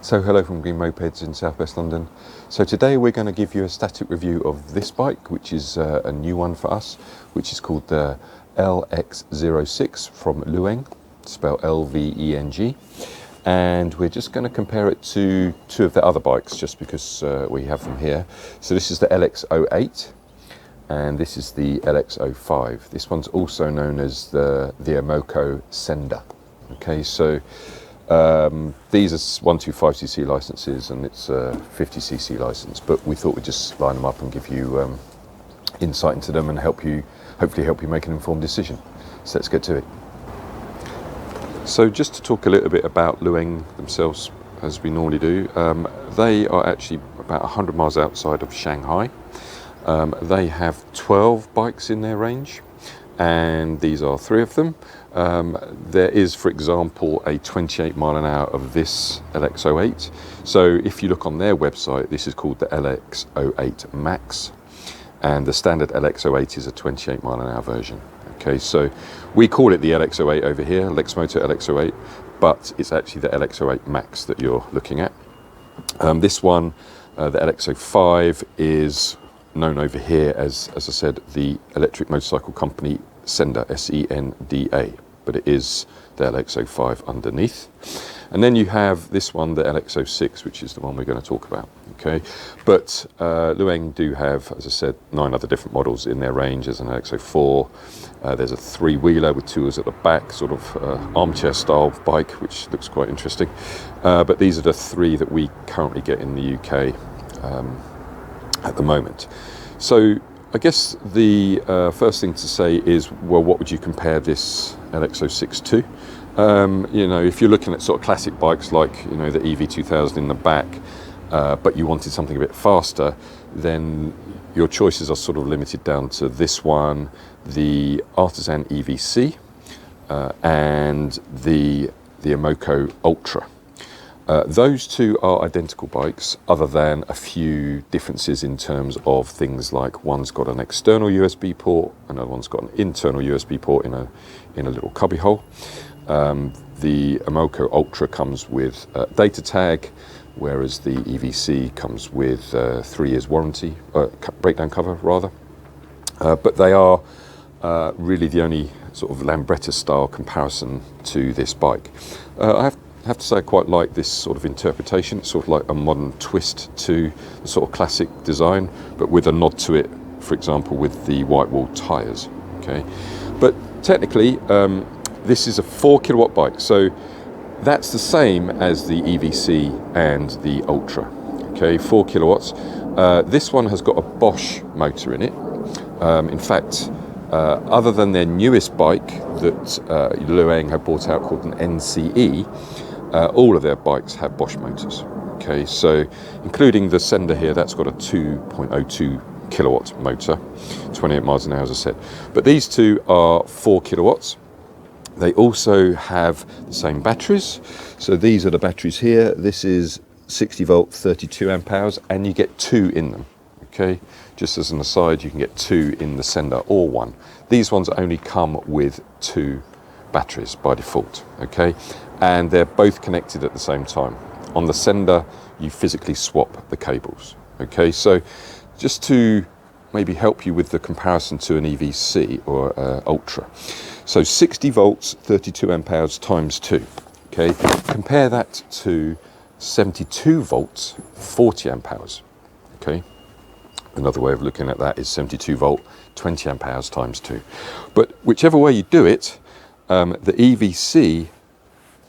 So hello from Green-Mopeds in southwest London. So today we're going to give you a static review of this bike, which is a new one for us, which is called the LX06 from LVeng, spelled LVeng. And we're just going to compare it to two of the other bikes just because we have them here. So this is the LX08 and this is the LX05. This one's also known as the Amoco Sender. Okay, so these are 125cc licenses and it's a 50cc license, but we thought we'd just line them up and give you insight into them and hopefully help you make an informed decision. So let's get to it. So just to talk a little bit about LVeng themselves, as we normally do, they are actually about 100 miles outside of Shanghai. They have 12 bikes in their range, and these are 3 of them. There is, for example, a 28 mile an hour of this LX08. So if you look on their website, this is called the LX08 Max, and the standard LX08 is a 28 mile an hour version. Okay, so we call it the LX08 over here, Lexmoto LX08, but it's actually the LX08 Max that you're looking at. This one, the LX05, is known over here as I said, the Electric Motorcycle Company Sender, SENDA, but it is the LX05 underneath. And then you have this one, the LX06, which is the one we're going to talk about. Okay, but LVeng do have, as I said, 9 other different models in their range. There's an LX04, there's a 3-wheeler with 2 wheels at the back, sort of armchair style bike, which looks quite interesting. But these are the 3 that we currently get in the UK at the moment. So I guess the first thing to say is, well, what would you compare this LX06 to? You know, if you're looking at sort of classic bikes like, you know, the EV2000 in the back, but you wanted something a bit faster, then your choices are sort of limited down to this one, the Artisan EVC, and the Amoco Ultra. Those 2 are identical bikes, other than a few differences in terms of things like one's got an external USB port, another one's got an internal USB port in a little cubby hole. The Amoco Ultra comes with data tag, whereas the EVC comes with 3 years warranty, breakdown cover rather. But they are really the only sort of Lambretta style comparison to this bike. I have to say I quite like this sort of interpretation. It's sort of like a modern twist to the sort of classic design, but with a nod to it, for example, with the white wall tyres. Okay, but technically this is a 4 kilowatt bike, so that's the same as the EVC and the Ultra. Okay, 4 kilowatts. This one has got a Bosch motor in it. In fact, other than their newest bike that LVeng have brought out called an NCE, all of their bikes have Bosch motors. Okay, so including the Sender here, that's got a 2.02 kilowatt motor, 28 miles an hour, as I said. But these 2 are 4 kilowatts. They also have the same batteries. So these are the batteries here. This is 60 volt, 32 amp hours, and you get 2 in them. Okay, just as an aside, you can get 2 in the Sender or 1. These ones only come with 2 batteries by default. Okay, and they're both connected at the same time. On the Sender, you physically swap the cables. Okay, so just to maybe help you with the comparison to an EVC or Ultra. So 60 volts, 32 amp hours times 2. Okay, compare that to 72 volts, 40 amp hours. Okay, another way of looking at that is 72 volt, 20 amp hours times 2. But whichever way you do it, the EVC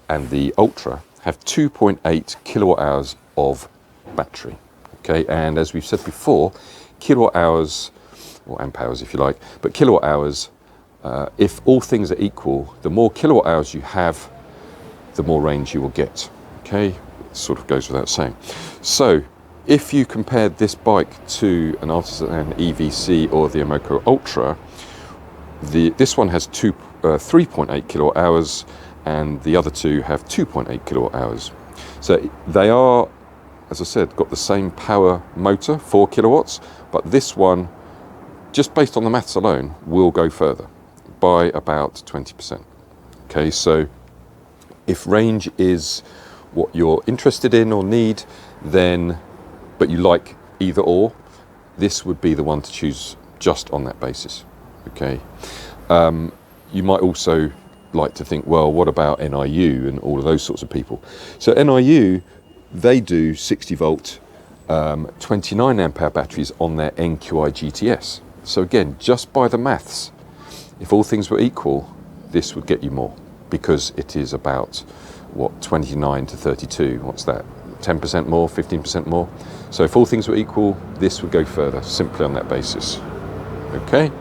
and the Ultra have 2.8 kilowatt hours of battery. Okay, and as we've said before, kilowatt hours, or amp hours if you like, but kilowatt hours, if all things are equal, the more kilowatt hours you have, the more range you will get. Okay, it sort of goes without saying. So if you compared this bike to an Artisan EVC or the Amoco Ultra, this one has 3.8 kilowatt hours, and the other 2 have 2.8 kilowatt hours. So they are, as I said, got the same power motor, 4 kilowatts, but this one, just based on the maths alone, will go further by about 20%. Okay, so if range is what you're interested in or need, then, but you like either or, this would be the one to choose just on that basis. Okay. You might also like to think, well, what about NIU and all of those sorts of people? So NIU, they do 60 volt, 29 amp hour batteries on their NQI GTS. So again, just by the maths, if all things were equal, this would get you more, because it is about, what, 29 to 32, what's that, 10% more, 15% more? So if all things were equal, this would go further, simply on that basis. Okay,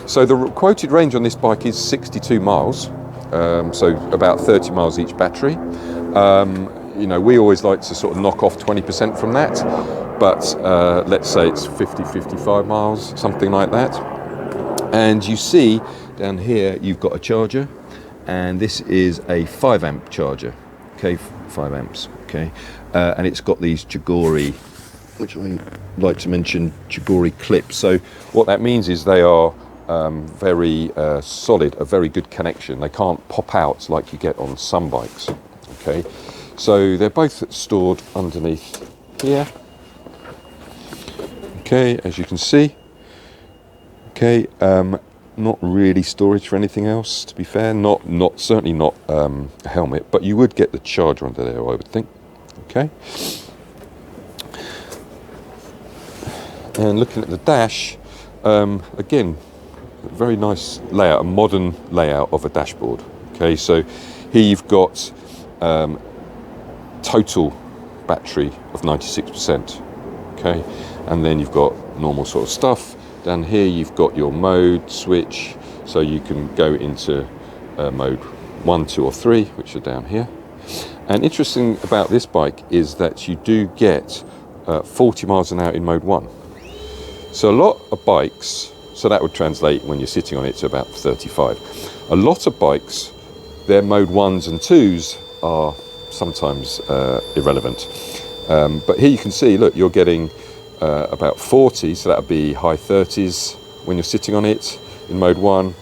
so the quoted range on this bike is 62 miles, so about 30 miles each battery. You know, we always like to sort of knock off 20% from that, but let's say it's 50, 55 miles, something like that. And you see down here, you've got a charger, and this is a 5 amp charger, okay, 5 amps, okay, and it's got these Jigori, which I like to mention, Jigori clips. So what that means is they are very solid, a very good connection. They can't pop out like you get on some bikes, okay. So they're both stored underneath here, okay, as you can see. Okay, not really storage for anything else, to be fair. Certainly not a helmet, but you would get the charger under there, I would think. Okay. And looking at the dash, again, very nice layout, a modern layout of a dashboard. Okay, so here you've got total battery of 96%. Okay, and then you've got normal sort of stuff. Down here you've got your mode switch, so you can go into mode 1, 2 or 3, which are down here. And interesting about this bike is that you do get 40 miles an hour in mode 1. So a lot of bikes, so that would translate when you're sitting on it to about 35. A lot of bikes, their mode 1s and 2s are sometimes irrelevant. But here you can see, look, you're getting about 40, so that would be high 30s when you're sitting on it in mode 1.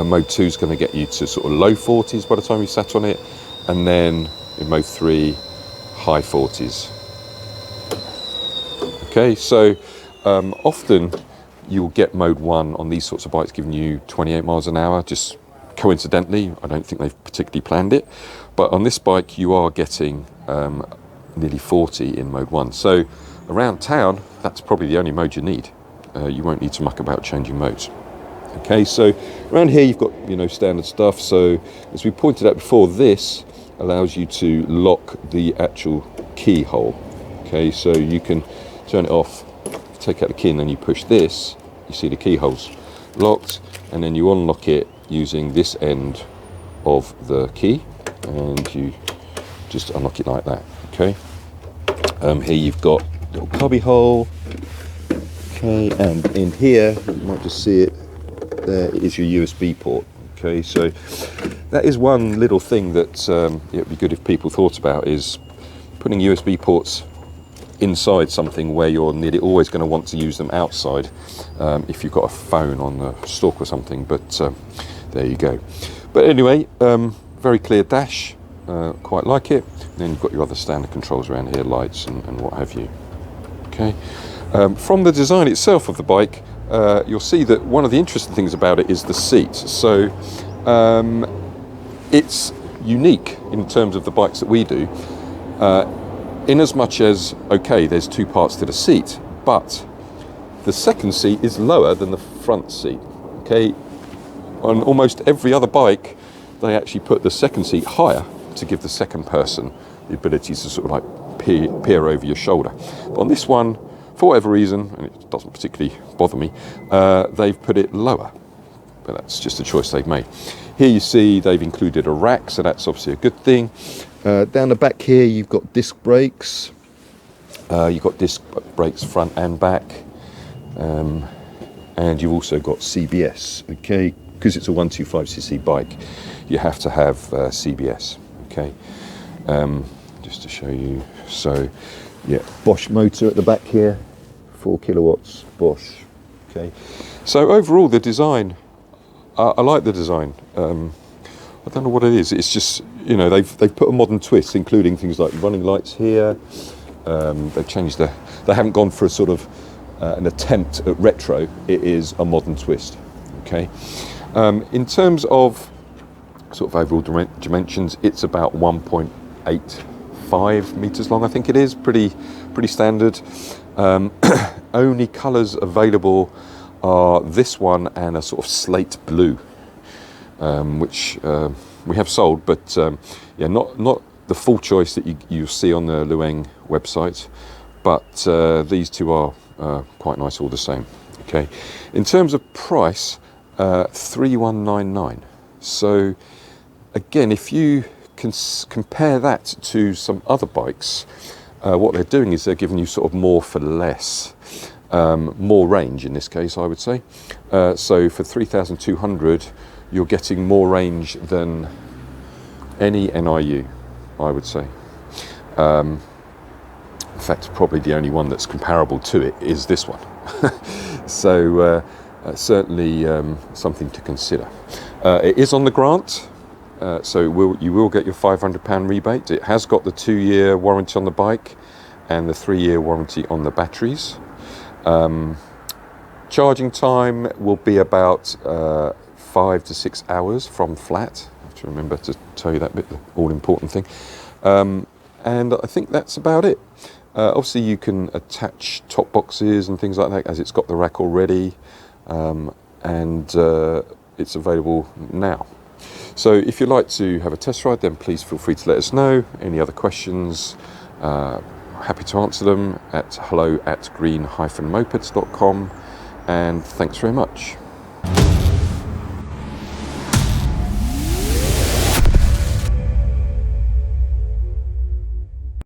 Mode 2 is going to get you to sort of low 40s by the time you sat on it, and then in mode 3, high 40s. Okay, so often you'll get mode 1 on these sorts of bikes giving you 28 miles an hour, just coincidentally. I don't think they've particularly planned it, but on this bike you are getting nearly 40 in mode 1. So around town, that's probably the only mode you need. You won't need to muck about changing modes. Okay, so around here you've got, you know, standard stuff. So as we pointed out before, this allows you to lock the actual keyhole. Okay, so you can turn it off, take out the key, and then you push this. You see the keyhole's locked, and then you unlock it using this end of the key, and you just unlock it like that. Okay, here you've got a little cubby hole. Okay, and in here you might just see it. There is your USB port. Okay, so that is one little thing that it would be good if people thought about, is putting USB ports inside something where you're nearly always going to want to use them outside if you've got a phone on the stalk or something. But there you go. But anyway, very clear dash, quite like it. And then you've got your other standard controls around here, lights and what have you. Okay. From the design itself of the bike, you'll see that one of the interesting things about it is the seat. So it's unique in terms of the bikes that we do, in as much as, okay, there's two parts to the seat, but the second seat is lower than the front seat. Okay, on almost every other bike, they actually put the second seat higher to give the second person the ability to sort of like peer over your shoulder. But on this one, for whatever reason, and it doesn't particularly bother me, they've put it lower, but that's just a choice they've made. Here you see they've included a rack, so that's obviously a good thing. Down the back here you've got disc brakes. You've got disc brakes front and back, and you've also got CBS. Okay, because it's a 125cc bike, you have to have CBS. Okay, just to show you. So yeah, Bosch motor at the back here, 4 kilowatts, Bosch. Okay, so overall the design, I like the design. I don't know what it is. It's just, you know, they've put a modern twist, including things like running lights here. They've changed they haven't gone for a sort of an attempt at retro. It is a modern twist. Okay. In terms of sort of overall dimensions, it's about 1.85 meters long, I think it is. Pretty standard. Only colours available are this one and a sort of slate blue, which we have sold, but yeah, not the full choice that you see on the LVeng website, but these two are quite nice all the same. Okay, in terms of price, 3199. So again, if you can compare that to some other bikes, what they're doing is they're giving you sort of more for less, more range in this case, I would say. So for 3,200, you're getting more range than any NIU, I would say. In fact, probably the only one that's comparable to it is this one. So certainly something to consider. It is on the grant, so you will get your £500 rebate. It has got the 2-year warranty on the bike and the 3-year warranty on the batteries. Charging time will be about 5 to 6 hours from flat. I have to remember to tell you that bit, the all-important thing. And I think that's about it. Obviously, you can attach top boxes and things like that, as it's got the rack already, and it's available now. So if you'd like to have a test ride, then please feel free to let us know. Any other questions, happy to answer them at hello@green-mopeds.com, and thanks very much.